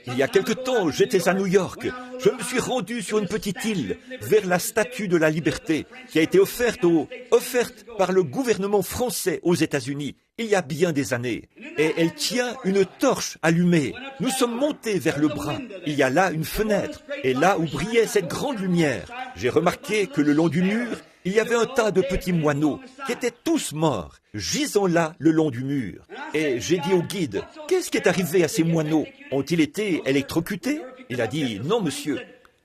Il y a quelque temps, j'étais à New York. Je me suis rendu sur une petite île vers la Statue de la Liberté qui a été offerte par le gouvernement français aux États-Unis il y a bien des années. Et elle tient une torche allumée. Nous sommes montés vers le bras. Il y a là une fenêtre. Et là où brillait cette grande lumière, j'ai remarqué que le long du mur, il y avait un tas de petits moineaux qui étaient tous morts, gisant là le long du mur. Et j'ai dit au guide, « Qu'est-ce qui est arrivé à ces moineaux? Ont-ils été électrocutés ?» Il a dit, « Non, monsieur,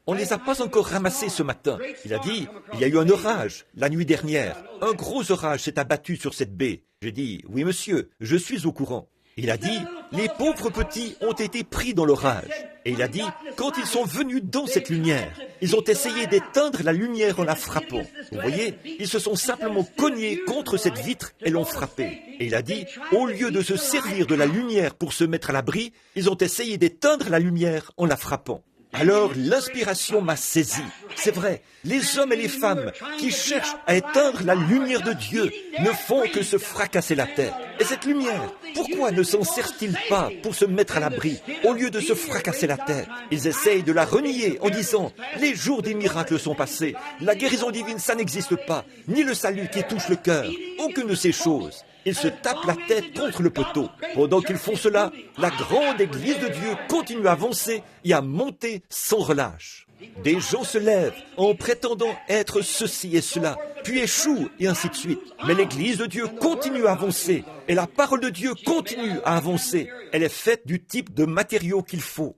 on ne les a pas encore ramassés ce matin. » Il a dit, « Il y a eu un orage la nuit dernière. Un gros orage s'est abattu sur cette baie. » J'ai dit, « Oui, monsieur, je suis au courant. » Il a dit, les pauvres petits ont été pris dans l'orage. Et il a dit, quand ils sont venus dans cette lumière, ils ont essayé d'éteindre la lumière en la frappant. Vous voyez, ils se sont simplement cognés contre cette vitre et l'ont frappée. Et il a dit, au lieu de se servir de la lumière pour se mettre à l'abri, ils ont essayé d'éteindre la lumière en la frappant. Alors l'inspiration m'a saisi. C'est vrai, les hommes et les femmes qui cherchent à éteindre la lumière de Dieu ne font que se fracasser la tête. Et cette lumière, pourquoi ne s'en servent-ils pas pour se mettre à l'abri au lieu de se fracasser la tête? Ils essayent de la renier en disant « Les jours des miracles sont passés, la guérison divine ça n'existe pas, ni le salut qui touche le cœur, aucune de ces choses. » Ils se tapent la tête contre le poteau. Pendant qu'ils font cela, la grande Église de Dieu continue à avancer et à monter sans relâche. Des gens se lèvent en prétendant être ceci et cela, puis échouent et ainsi de suite. Mais l'Église de Dieu continue à avancer et la parole de Dieu continue à avancer. Elle est faite du type de matériaux qu'il faut.